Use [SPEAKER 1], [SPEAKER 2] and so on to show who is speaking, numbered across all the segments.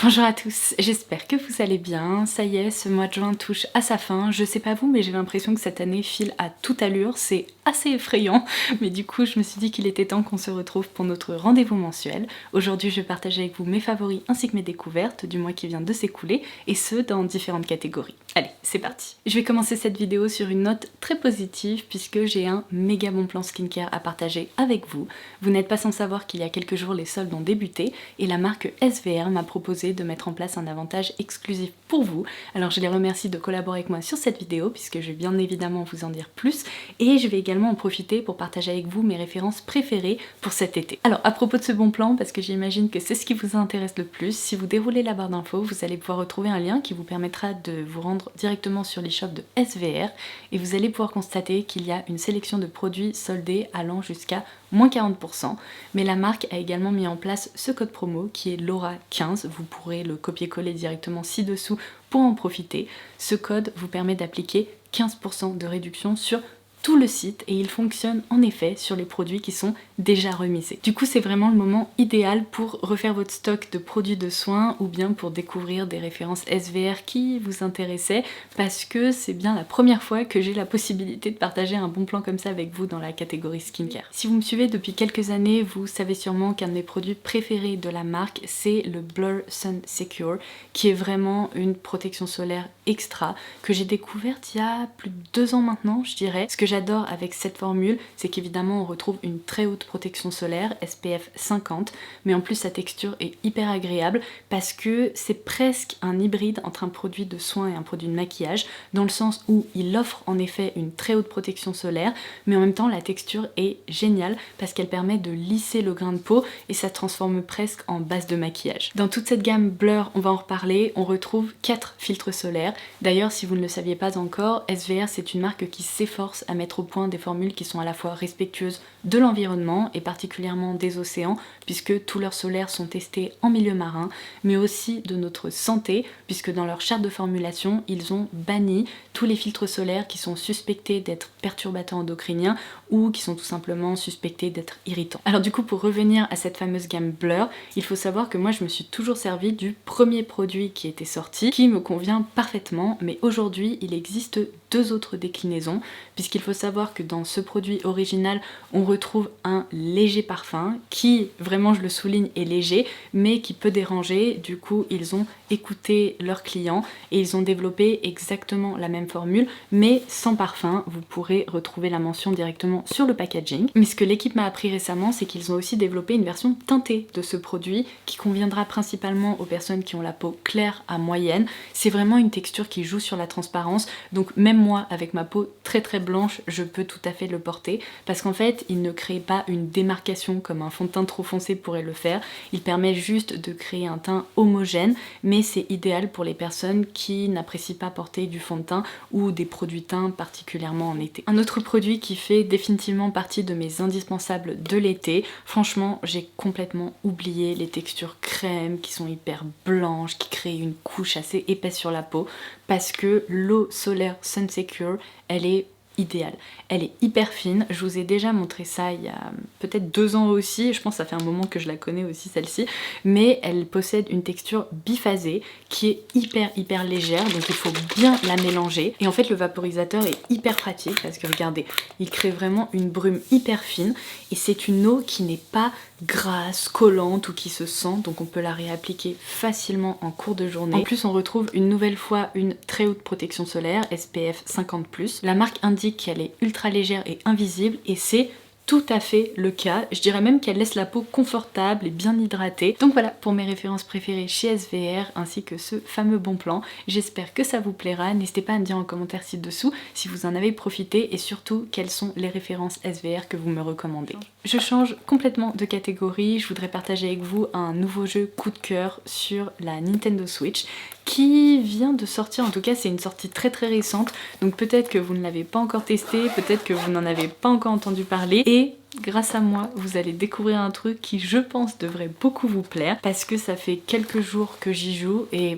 [SPEAKER 1] Bonjour à tous, j'espère que vous allez bien. Ça y est, ce mois de juin touche à sa fin. Je sais pas vous, mais j'ai l'impression que cette année file à toute allure. C'est assez effrayant, mais du coup je me suis dit qu'il était temps qu'on se retrouve pour notre rendez-vous mensuel. Aujourd'hui je vais partager avec vous mes favoris ainsi que mes découvertes du mois qui vient de s'écouler, et ce dans différentes catégories. Allez, c'est parti. Je vais commencer cette vidéo sur une note très positive puisque j'ai un méga bon plan skincare à partager avec vous. Vous n'êtes pas sans savoir qu'il y a quelques jours les soldes ont débuté et la marque SVR m'a proposé de mettre en place un avantage exclusif pour vous. Alors je les remercie de collaborer avec moi sur cette vidéo puisque je vais bien évidemment vous en dire plus, et je vais également en profiter pour partager avec vous mes références préférées pour cet été. Alors à propos de ce bon plan, parce que j'imagine que c'est ce qui vous intéresse le plus, si vous déroulez la barre d'infos, vous allez pouvoir retrouver un lien qui vous permettra de vous rendre directement sur l'e-shop de SVR et vous allez pouvoir constater qu'il y a une sélection de produits soldés allant jusqu'à moins 40%, mais la marque a également mis en place ce code promo qui est LAURA15, vous pourrez le copier-coller directement ci-dessous pour en profiter. Ce code vous permet d'appliquer 15% de réduction sur tout le site et il fonctionne en effet sur les produits qui sont déjà remisés. Du coup c'est vraiment le moment idéal pour refaire votre stock de produits de soins ou bien pour découvrir des références SVR qui vous intéressaient, parce que c'est bien la première fois que j'ai la possibilité de partager un bon plan comme ça avec vous dans la catégorie skincare. Si vous me suivez depuis quelques années, vous savez sûrement qu'un de mes produits préférés de la marque c'est le Blur Sun Secure, qui est vraiment une protection solaire extra que j'ai découverte il y a plus de 2 ans maintenant je dirais. Ce que j'adore avec cette formule, c'est qu'évidemment on retrouve une très haute protection solaire, SPF 50, mais en plus sa texture est hyper agréable parce que c'est presque un hybride entre un produit de soin et un produit de maquillage, dans le sens où il offre en effet une très haute protection solaire, mais en même temps la texture est géniale parce qu'elle permet de lisser le grain de peau et ça transforme presque en base de maquillage. Dans toute cette gamme Blur, on va en reparler, on retrouve 4 filtres solaires. D'ailleurs, si vous ne le saviez pas encore, SVR c'est une marque qui s'efforce à mettre au point des formules qui sont à la fois respectueuses de l'environnement et particulièrement des océans, puisque tous leurs solaires sont testés en milieu marin, mais aussi de notre santé, puisque dans leur charte de formulation, ils ont banni tous les filtres solaires qui sont suspectés d'être perturbateurs endocriniens ou qui sont tout simplement suspectés d'être irritants. Alors du coup, pour revenir à cette fameuse gamme Blur, il faut savoir que moi je me suis toujours servi du premier produit qui était sorti, qui me convient parfaitement, mais aujourd'hui il existe 2 autres déclinaisons, puisqu'il faut savoir que dans ce produit original on retrouve un léger parfum qui, vraiment je le souligne, est léger mais qui peut déranger. Du coup ils ont écouté leurs clients et ils ont développé exactement la même formule mais sans parfum. Vous pourrez retrouver la mention directement sur le packaging, mais ce que l'équipe m'a appris récemment c'est qu'ils ont aussi développé une version teintée de ce produit qui conviendra principalement aux personnes qui ont la peau claire à moyenne. C'est vraiment une texture qui joue sur la transparence, donc même moi avec ma peau très blanche je peux tout à fait le porter parce qu'en fait il ne crée pas une démarcation comme un fond de teint trop foncé pourrait le faire. Il permet juste de créer un teint homogène, mais c'est idéal pour les personnes qui n'apprécient pas porter du fond de teint ou des produits teints particulièrement en été. Un autre produit qui fait définitivement partie de mes indispensables de l'été, franchement j'ai complètement oublié les textures crème qui sont hyper blanches, qui créent une couche assez épaisse sur la peau, parce que l'eau solaire Sun Secure, elle est idéale. Elle est hyper fine, je vous ai déjà montré ça il y a peut-être 2 ans aussi, je pense que ça fait un moment que je la connais aussi celle-ci, mais elle possède une texture biphasée qui est hyper légère, donc il faut bien la mélanger. Et en fait le vaporisateur est hyper pratique parce que regardez, il crée vraiment une brume hyper fine et c'est une eau qui n'est pas grasse, collante ou qui se sent, donc on peut la réappliquer facilement en cours de journée. En plus on retrouve une nouvelle fois une très haute protection solaire, SPF 50+. La marque indique qu'elle est ultra légère et invisible et c'est tout à fait le cas. Je dirais même qu'elle laisse la peau confortable et bien hydratée. Donc voilà pour mes références préférées chez SVR ainsi que ce fameux bon plan. J'espère que ça vous plaira. N'hésitez pas à me dire en commentaire ci-dessous si vous en avez profité et surtout quelles sont les références SVR que vous me recommandez. Je change complètement de catégorie. Je voudrais partager avec vous un nouveau jeu coup de cœur sur la Nintendo Switch qui vient de sortir, en tout cas c'est une sortie très récente, donc peut-être que vous ne l'avez pas encore testé, peut-être que vous n'en avez pas encore entendu parler, et grâce à moi vous allez découvrir un truc qui je pense devrait beaucoup vous plaire, parce que ça fait quelques jours que j'y joue et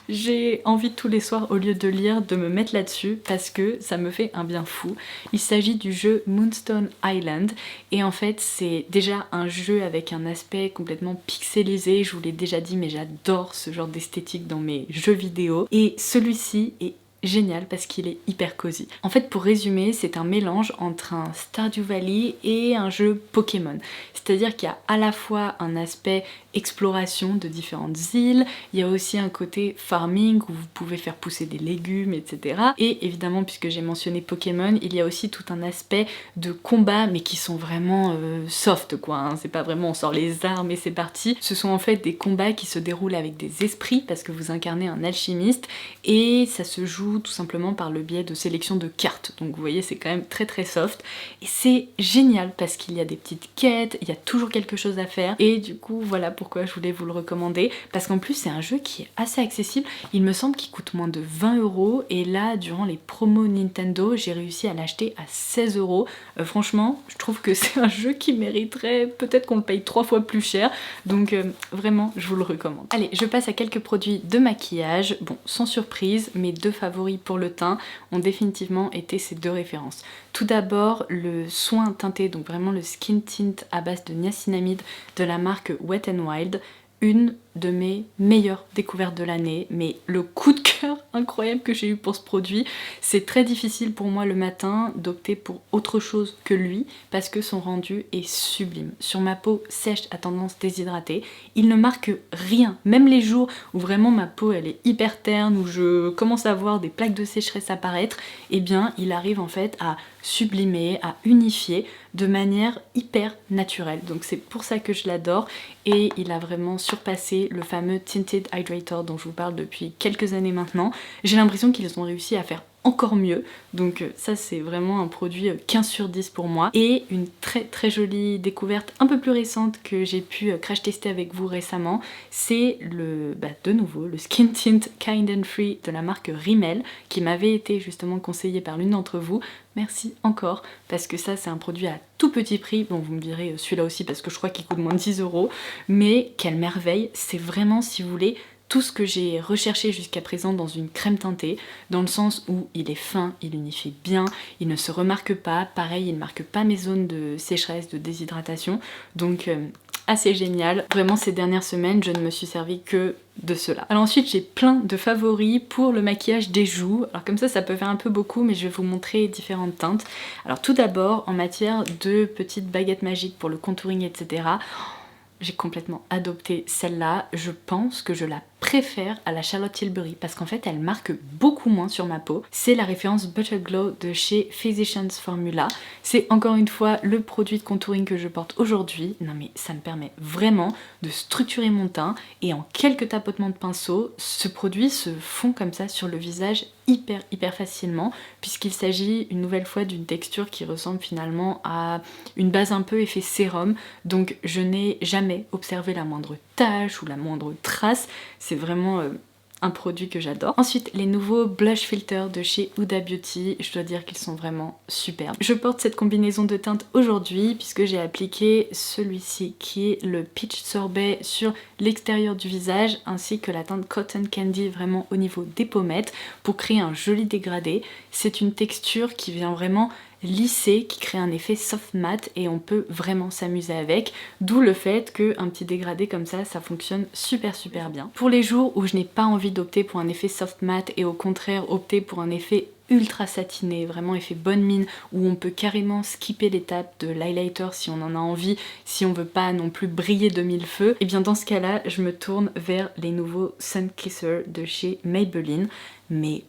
[SPEAKER 1] J'ai envie tous les soirs, au lieu de lire, de me mettre là-dessus parce que ça me fait un bien fou. Il s'agit du jeu Moonstone Island et en fait c'est déjà un jeu avec un aspect complètement pixelisé, je vous l'ai déjà dit mais j'adore ce genre d'esthétique dans mes jeux vidéo et celui-ci est génial parce qu'il est hyper cosy. En fait pour résumer c'est un mélange entre un Stardew Valley et un jeu Pokémon. C'est-à-dire qu'il y a à la fois un aspect exploration de différentes îles, il y a aussi un côté farming où vous pouvez faire pousser des légumes etc. Et évidemment puisque j'ai mentionné Pokémon, il y a aussi tout un aspect de combat mais qui sont vraiment soft quoi, hein. C'est pas vraiment on sort les armes et c'est parti. Ce sont en fait des combats qui se déroulent avec des esprits parce que vous incarnez un alchimiste et ça se joue tout simplement par le biais de sélection de cartes. Donc vous voyez c'est quand même très très soft et c'est génial parce qu'il y a des petites quêtes, il y a toujours quelque chose à faire et du coup voilà pourquoi je voulais vous le recommander parce qu'en plus c'est un jeu qui est assez accessible, il me semble qu'il coûte moins de 20 € et là durant les promos Nintendo j'ai réussi à l'acheter à 16 €. Franchement je trouve que c'est un jeu qui mériterait peut-être qu'on le paye 3 fois plus cher donc vraiment je vous le recommande. Allez je passe à quelques produits de maquillage, bon sans surprise mes deux favoris pour le teint ont définitivement été ces deux références. Tout d'abord le soin teinté, donc vraiment le skin tint à base de niacinamide de la marque Wet n Wild, une de mes meilleures découvertes de l'année, mais le coup de cœur incroyable que j'ai eu pour ce produit, c'est très difficile pour moi le matin d'opter pour autre chose que lui parce que son rendu est sublime. Sur ma peau sèche à tendance déshydratée, il ne marque rien, même les jours où vraiment ma peau elle est hyper terne, où je commence à voir des plaques de sécheresse apparaître, eh bien il arrive en fait à sublimer, à unifier de manière hyper naturelle. Donc c'est pour ça que je l'adore et il a vraiment surpassé le fameux Tinted Hydrator dont je vous parle depuis quelques années maintenant. J'ai l'impression qu'ils ont réussi à faire encore mieux, donc ça c'est vraiment un produit 15 sur 10 pour moi. Et une très très jolie découverte un peu plus récente que j'ai pu crash tester avec vous récemment, c'est de nouveau le Skin Tint Kind and Free de la marque Rimmel qui m'avait été justement conseillé par l'une d'entre vous. Merci encore parce que ça c'est un produit à tout petit prix, bon vous me direz celui-là aussi parce que je crois qu'il coûte moins de 10 €, mais quelle merveille, c'est vraiment si vous voulez tout ce que j'ai recherché jusqu'à présent dans une crème teintée, dans le sens où il est fin, il unifie bien, il ne se remarque pas, pareil il ne marque pas mes zones de sécheresse, de déshydratation, donc assez génial. Vraiment ces dernières semaines je ne me suis servi que de cela. Alors ensuite j'ai plein de favoris pour le maquillage des joues, alors comme ça peut faire un peu beaucoup mais je vais vous montrer différentes teintes. Alors tout d'abord en matière de petites baguettes magiques pour le contouring etc. J'ai complètement adopté celle-là, je pense que je la préfère à la Charlotte Tilbury parce qu'en fait elle marque beaucoup moins sur ma peau. C'est la référence Butter Glow de chez Physicians Formula. C'est encore une fois le produit de contouring que je porte aujourd'hui. Non mais ça me permet vraiment de structurer mon teint et en quelques tapotements de pinceau, ce produit se fond comme ça sur le visage hyper facilement puisqu'il s'agit une nouvelle fois d'une texture qui ressemble finalement à une base un peu effet sérum, donc je n'ai jamais observé la moindre tache ou la moindre trace. C'est vraiment un produit que j'adore. Ensuite, les nouveaux blush filters de chez Huda Beauty, je dois dire qu'ils sont vraiment superbes. Je porte cette combinaison de teintes aujourd'hui puisque j'ai appliqué celui-ci qui est le Peach Sorbet sur l'extérieur du visage ainsi que la teinte Cotton Candy vraiment au niveau des pommettes pour créer un joli dégradé. C'est une texture qui vient vraiment lissé qui crée un effet soft matte et on peut vraiment s'amuser avec, d'où le fait qu'un petit dégradé comme ça fonctionne super bien. Pour les jours où je n'ai pas envie d'opter pour un effet soft matte et au contraire opter pour un effet ultra satiné, vraiment effet bonne mine, où on peut carrément skipper l'étape de l'highlighter si on en a envie, si on veut pas non plus briller de mille feux, et bien dans ce cas là je me tourne vers les nouveaux Sun Kisser de chez Maybelline. Mais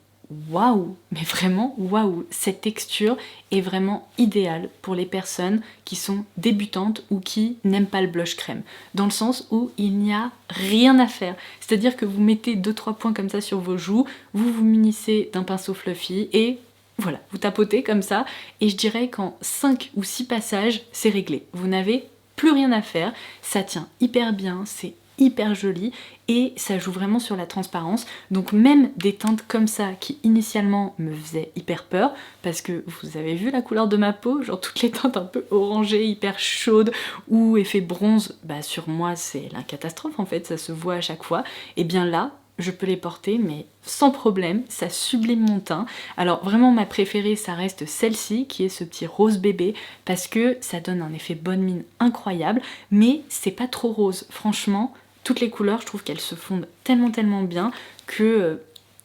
[SPEAKER 1] waouh, mais vraiment waouh, cette texture est vraiment idéale pour les personnes qui sont débutantes ou qui n'aiment pas le blush crème, dans le sens où il n'y a rien à faire, c'est à dire que vous mettez 2-3 points comme ça sur vos joues, vous vous munissez d'un pinceau fluffy et voilà, vous tapotez comme ça et je dirais qu'en 5 ou 6 passages c'est réglé, vous n'avez plus rien à faire, ça tient hyper bien, c'est hyper joli et ça joue vraiment sur la transparence, donc même des teintes comme ça qui initialement me faisaient hyper peur parce que vous avez vu la couleur de ma peau, genre toutes les teintes un peu orangées, hyper chaudes ou effet bronze, bah sur moi c'est la catastrophe en fait, ça se voit à chaque fois, et bien là je peux les porter mais sans problème, ça sublime mon teint. Alors vraiment ma préférée ça reste celle-ci qui est ce petit rose bébé parce que ça donne un effet bonne mine incroyable, mais c'est pas trop rose. Franchement, toutes les couleurs je trouve qu'elles se fondent tellement bien que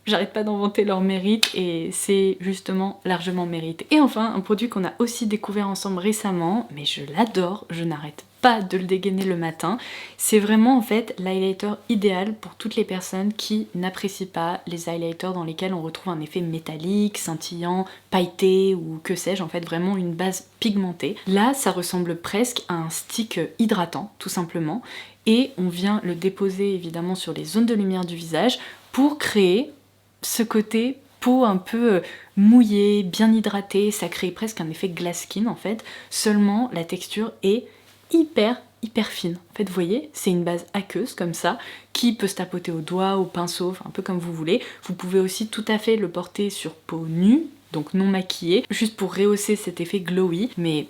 [SPEAKER 1] j'arrête pas d'en vanter leur mérite et c'est justement largement mérité. Et enfin, un produit qu'on a aussi découvert ensemble récemment, mais je l'adore, je n'arrête pas de le dégainer le matin. C'est vraiment en fait l'highlighter idéal pour toutes les personnes qui n'apprécient pas les highlighters dans lesquels on retrouve un effet métallique, scintillant, pailleté ou que sais-je, en fait vraiment une base pigmentée. Là, ça ressemble presque à un stick hydratant, tout simplement, et on vient le déposer évidemment sur les zones de lumière du visage pour créer ce côté peau un peu mouillée, bien hydratée, ça crée presque un effet glass skin en fait, seulement la texture est hyper fine. En fait vous voyez, c'est une base aqueuse comme ça, qui peut se tapoter au doigt, au pinceau, enfin un peu comme vous voulez. Vous pouvez aussi tout à fait le porter sur peau nue, donc non maquillée, juste pour rehausser cet effet glowy, mais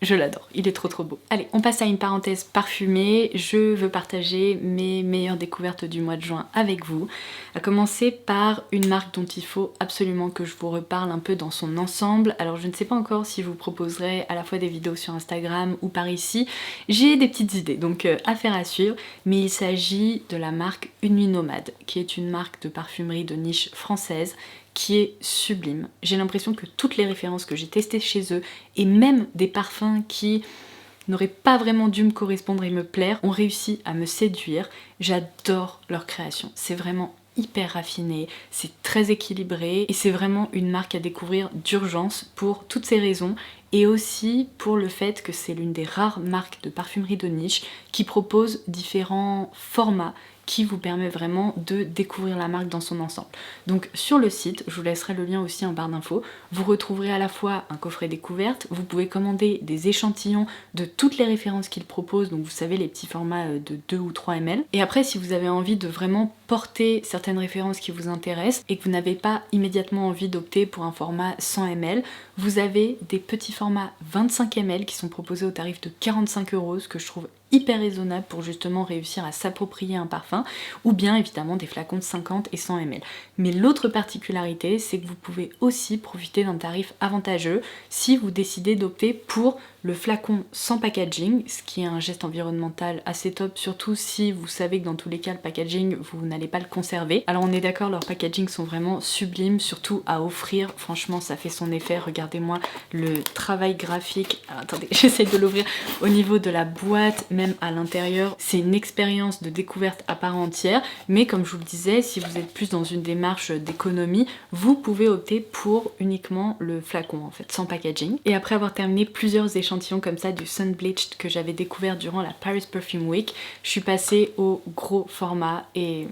[SPEAKER 1] je l'adore, il est trop beau. Allez, on passe à une parenthèse parfumée. Je veux partager mes meilleures découvertes du mois de juin avec vous. À commencer par une marque dont il faut absolument que je vous reparle un peu dans son ensemble. Alors je ne sais pas encore si je vous proposerai à la fois des vidéos sur Instagram ou par ici. J'ai des petites idées, donc affaire à suivre. Mais il s'agit de la marque Une Nuit Nomade, qui est une marque de parfumerie de niche française qui est sublime. J'ai l'impression que toutes les références que j'ai testées chez eux, et même des parfums qui n'auraient pas vraiment dû me correspondre et me plaire, ont réussi à me séduire. J'adore leur création. C'est vraiment hyper raffiné, c'est très équilibré et c'est vraiment une marque à découvrir d'urgence pour toutes ces raisons et aussi pour le fait que c'est l'une des rares marques de parfumerie de niche qui propose différents formats qui vous permet vraiment de découvrir la marque dans son ensemble. Donc sur le site, je vous laisserai le lien aussi en barre d'infos, vous retrouverez à la fois un coffret découverte, vous pouvez commander des échantillons de toutes les références qu'il propose, donc vous savez les petits formats de 2 ou 3 ml. Et après si vous avez envie de vraiment porter certaines références qui vous intéressent et que vous n'avez pas immédiatement envie d'opter pour un format 100 ml, vous avez des petits formats 25 ml qui sont proposés au tarif de 45 €, ce que je trouve hyper raisonnable pour justement réussir à s'approprier un parfum, ou bien évidemment des flacons de 50 et 100 ml. Mais l'autre particularité, c'est que vous pouvez aussi profiter d'un tarif avantageux si vous décidez d'opter pour le flacon sans packaging, ce qui est un geste environnemental assez top, surtout si vous savez que dans tous les cas le packaging, vous n'allez pas le conserver. Alors on est d'accord, leurs packaging sont vraiment sublimes, surtout à offrir, franchement ça fait son effet, regardez-moi le travail graphique. Alors, attendez, j'essaie de l'ouvrir au niveau de la boîte, même à l'intérieur, c'est une expérience de découverte à part entière, mais comme je vous le disais, si vous êtes plus dans une démarche d'économie, vous pouvez opter pour uniquement le flacon en fait, sans packaging. Et après avoir terminé plusieurs échantillons comme ça du Sun Bleached que j'avais découvert durant la Paris Perfume Week, je suis passée au gros format et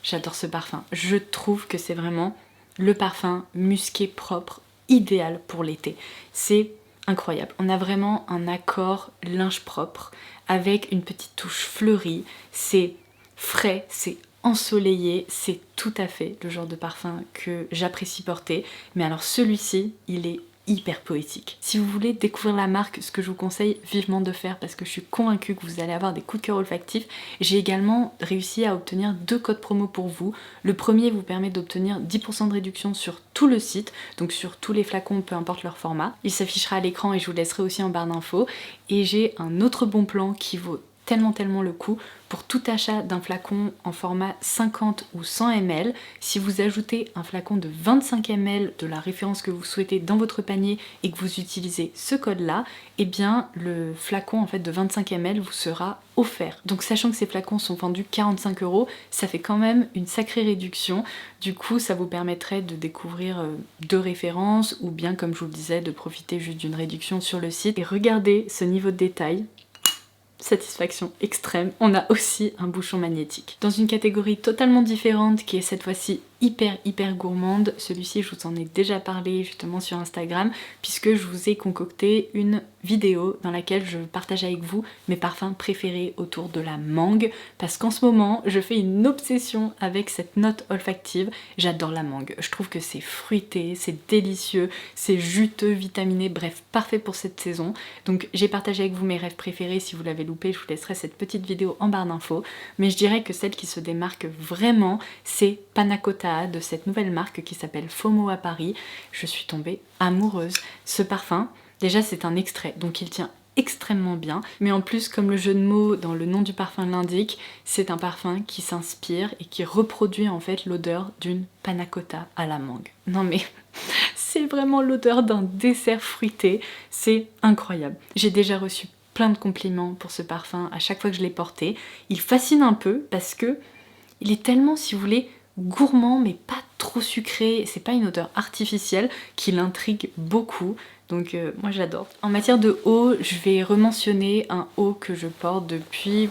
[SPEAKER 1] j'adore ce parfum. Je trouve que c'est vraiment le parfum musqué propre idéal pour l'été. C'est incroyable. On a vraiment un accord linge propre avec une petite touche fleurie. C'est frais, c'est ensoleillé, c'est tout à fait le genre de parfum que j'apprécie porter. Mais alors celui-ci, il est hyper poétique. Si vous voulez découvrir la marque, ce que je vous conseille vivement de faire parce que je suis convaincue que vous allez avoir des coups de cœur olfactifs, j'ai également réussi à obtenir 2 codes promo pour vous. Le premier vous permet d'obtenir 10% de réduction sur tout le site, donc sur tous les flacons, peu importe leur format. Il s'affichera à l'écran et je vous laisserai aussi en barre d'infos. Et j'ai un autre bon plan qui vaut tellement le coup. Pour tout achat d'un flacon en format 50 ou 100 ml, si vous ajoutez un flacon de 25 ml de la référence que vous souhaitez dans votre panier et que vous utilisez ce code là, eh bien le flacon en fait de 25 ml vous sera offert. Donc sachant que ces flacons sont vendus 45 €, ça fait quand même une sacrée réduction. Du coup ça vous permettrait de découvrir 2 références ou bien comme je vous le disais de profiter juste d'une réduction sur le site. Et regardez ce niveau de détail. Satisfaction extrême. On a aussi un bouchon magnétique. Dans une catégorie totalement différente qui est cette fois-ci hyper gourmande. Celui-ci, je vous en ai déjà parlé justement sur Instagram, puisque je vous ai concocté une vidéo dans laquelle je partage avec vous mes parfums préférés autour de la mangue, parce qu'en ce moment, je fais une obsession avec cette note olfactive. J'adore la mangue. Je trouve que c'est fruité, c'est délicieux, c'est juteux, vitaminé, bref, parfait pour cette saison. Donc j'ai partagé avec vous mes rêves préférés. Si vous l'avez loupé, je vous laisserai cette petite vidéo en barre d'infos. Mais je dirais que celle qui se démarque vraiment, c'est Panna Cotta de cette nouvelle marque qui s'appelle FOMO à Paris. Je suis tombée amoureuse. Ce parfum, déjà c'est un extrait, donc il tient extrêmement bien, mais en plus, comme le jeu de mots dans le nom du parfum l'indique, c'est un parfum qui s'inspire et qui reproduit en fait l'odeur d'une panna cotta à la mangue. Non mais c'est vraiment l'odeur d'un dessert fruité, c'est incroyable. J'ai déjà reçu plein de compliments pour ce parfum à chaque fois que je l'ai porté. Il fascine un peu parce que il est tellement, si vous voulez, gourmand mais pas trop sucré, c'est pas une odeur artificielle qui l'intrigue beaucoup. Donc moi j'adore. En matière de eau, je vais rementionner un haut que je porte depuis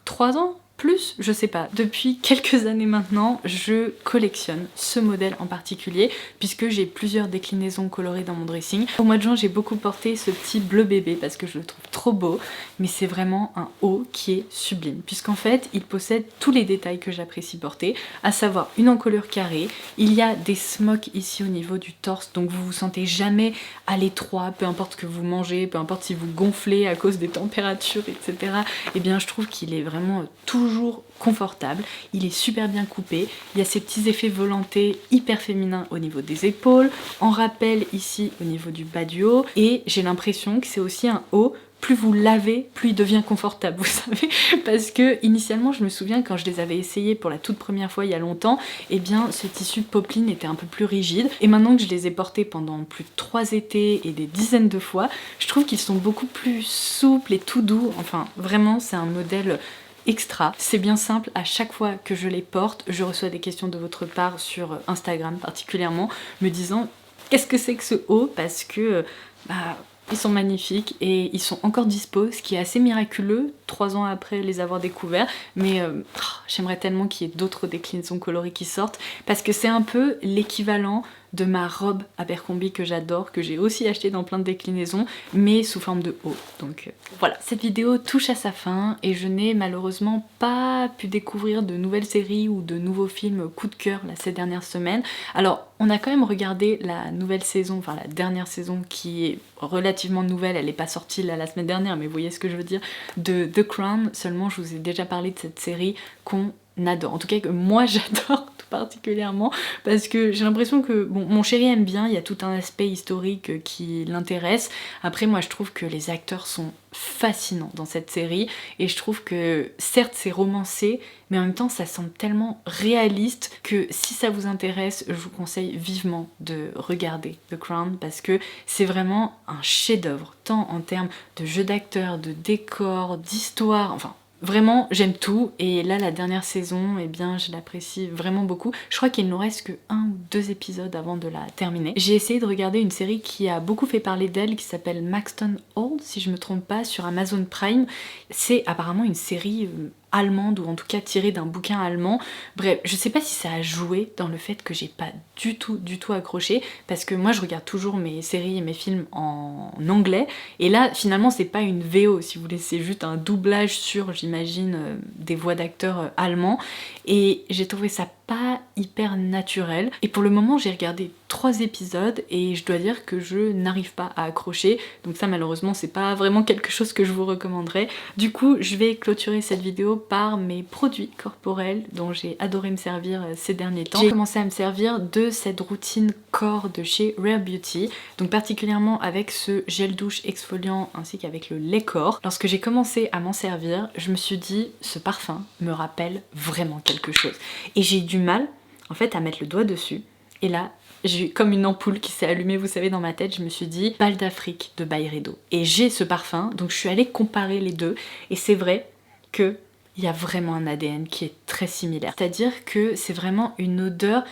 [SPEAKER 1] 3 ans, plus, je sais pas. Depuis quelques années maintenant, je collectionne ce modèle en particulier puisque j'ai plusieurs déclinaisons colorées dans mon dressing. Au mois de juin, j'ai beaucoup porté ce petit bleu bébé parce que je le trouve trop beau, mais c'est vraiment un haut qui est sublime puisqu'en fait, il possède tous les détails que j'apprécie porter, à savoir une encolure carrée, il y a des smocks ici au niveau du torse, donc vous vous sentez jamais à l'étroit, peu importe ce que vous mangez, peu importe si vous gonflez à cause des températures, etc. Eh bien, je trouve qu'il est vraiment toujours confortable, il est super bien coupé, il y a ces petits effets volantés hyper féminins au niveau des épaules, en rappel ici au niveau du bas du haut, et j'ai l'impression que c'est aussi un haut, plus vous lavez, plus il devient confortable, vous savez, parce que initialement je me souviens quand je les avais essayés pour la toute première fois il y a longtemps, eh bien ce tissu popeline était un peu plus rigide, et maintenant que je les ai portés pendant plus de 3 étés et des dizaines de fois, je trouve qu'ils sont beaucoup plus souples et tout doux, enfin vraiment c'est un modèle extra. C'est bien simple, à chaque fois que je les porte, je reçois des questions de votre part sur Instagram particulièrement, me disant qu'est-ce que c'est que ce haut, parce que ils sont magnifiques et ils sont encore dispo, ce qui est assez miraculeux 3 ans après les avoir découverts, mais j'aimerais tellement qu'il y ait d'autres déclinaisons colorées qui sortent, parce que c'est un peu l'équivalent de ma robe Abercrombie que j'adore, que j'ai aussi acheté dans plein de déclinaisons, mais sous forme de haut. Donc voilà, cette vidéo touche à sa fin et je n'ai malheureusement pas pu découvrir de nouvelles séries ou de nouveaux films coup de cœur là, ces dernières semaines. Alors on a quand même regardé la nouvelle saison, enfin la dernière saison qui est relativement nouvelle, elle n'est pas sortie là, la semaine dernière, mais vous voyez ce que je veux dire, de The Crown. Seulement je vous ai déjà parlé de cette série qu'on adore, en tout cas que moi j'adore tout particulièrement, parce que j'ai l'impression que bon, mon chéri aime bien, il y a tout un aspect historique qui l'intéresse. Après moi je trouve que les acteurs sont fascinants dans cette série et je trouve que certes c'est romancé mais en même temps ça semble tellement réaliste que si ça vous intéresse je vous conseille vivement de regarder The Crown, parce que c'est vraiment un chef-d'œuvre tant en termes de jeu d'acteurs, de décors, d'histoire, enfin vraiment, j'aime tout, et là la dernière saison, eh bien je l'apprécie vraiment beaucoup. Je crois qu'il ne nous reste que 1 ou 2 épisodes avant de la terminer. J'ai essayé de regarder une série qui a beaucoup fait parler d'elle, qui s'appelle Maxton Hall, si je me trompe pas, sur Amazon Prime. C'est apparemment une série allemande, ou en tout cas tirée d'un bouquin allemand. Bref, je sais pas si ça a joué dans le fait que j'ai pas du tout accroché, parce que moi je regarde toujours mes séries et mes films en anglais, et là finalement c'est pas une VO si vous voulez, c'est juste un doublage sur, j'imagine, des voix d'acteurs allemands, et j'ai trouvé ça pas hyper naturel, et pour le moment j'ai regardé 3 épisodes et je dois dire que je n'arrive pas à accrocher, donc ça malheureusement c'est pas vraiment quelque chose que je vous recommanderais. Du coup je vais clôturer cette vidéo par mes produits corporels dont j'ai adoré me servir ces derniers temps. J'ai commencé à me servir de cette routine corps de chez Rare Beauty, donc particulièrement avec ce gel douche exfoliant ainsi qu'avec le lait corps. Lorsque j'ai commencé à m'en servir, je me suis dit ce parfum me rappelle vraiment quelque chose, et j'ai eu du mal en fait à mettre le doigt dessus, et là j'ai eu comme une ampoule qui s'est allumée, vous savez, dans ma tête. Je me suis dit Bal d'Afrique de Byredo, et j'ai ce parfum, donc je suis allée comparer les deux, et c'est vrai que il y a vraiment un ADN qui est très similaire, c'est à dire que c'est vraiment une odeur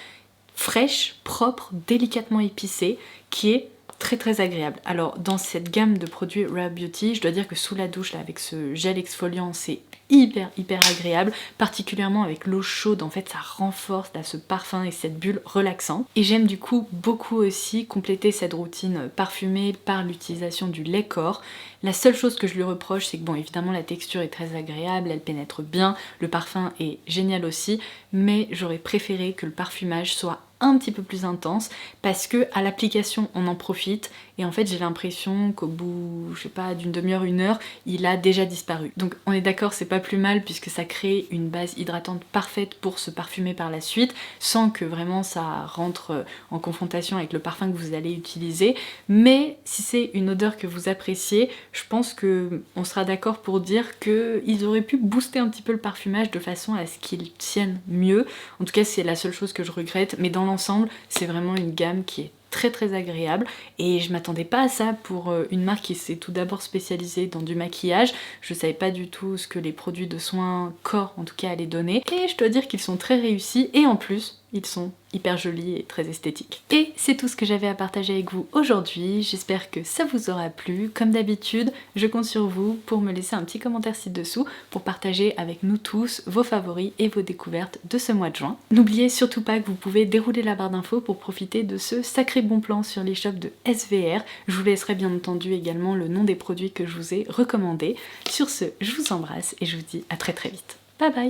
[SPEAKER 1] fraîche, propre, délicatement épicée, qui est très agréable. Alors dans cette gamme de produits Rare Beauty, je dois dire que sous la douche là, avec ce gel exfoliant, c'est hyper agréable, particulièrement avec l'eau chaude. En fait ça renforce là, ce parfum et cette bulle relaxante. Et j'aime du coup beaucoup aussi compléter cette routine parfumée par l'utilisation du lait corps. La seule chose que je lui reproche, c'est que bon, évidemment la texture est très agréable, elle pénètre bien, le parfum est génial aussi, mais j'aurais préféré que le parfumage soit un petit peu plus intense parce que à l'application on en profite et en fait j'ai l'impression qu'au bout, je sais pas, d'une demi-heure, une heure, il a déjà disparu. Donc on est d'accord, c'est pas plus mal puisque ça crée une base hydratante parfaite pour se parfumer par la suite sans que vraiment ça rentre en confrontation avec le parfum que vous allez utiliser. Mais si c'est une odeur que vous appréciez, je pense que on sera d'accord pour dire qu'ils auraient pu booster un petit peu le parfumage de façon à ce qu'il tienne mieux. En tout cas c'est la seule chose que je regrette, mais dans l'ensemble c'est vraiment une gamme qui est très agréable et je m'attendais pas à ça pour une marque qui s'est tout d'abord spécialisée dans du maquillage. Je savais pas du tout ce que les produits de soins corps en tout cas allaient donner et je dois dire qu'ils sont très réussis et en plus ils sont hyper jolis et très esthétiques. Et c'est tout ce que j'avais à partager avec vous aujourd'hui, j'espère que ça vous aura plu. Comme d'habitude, je compte sur vous pour me laisser un petit commentaire ci-dessous pour partager avec nous tous vos favoris et vos découvertes de ce mois de juin. N'oubliez surtout pas que vous pouvez dérouler la barre d'infos pour profiter de ce sacré bon plan sur les shops de SVR. Je vous laisserai bien entendu également le nom des produits que je vous ai recommandés. Sur ce, je vous embrasse et je vous dis à très vite. Bye bye!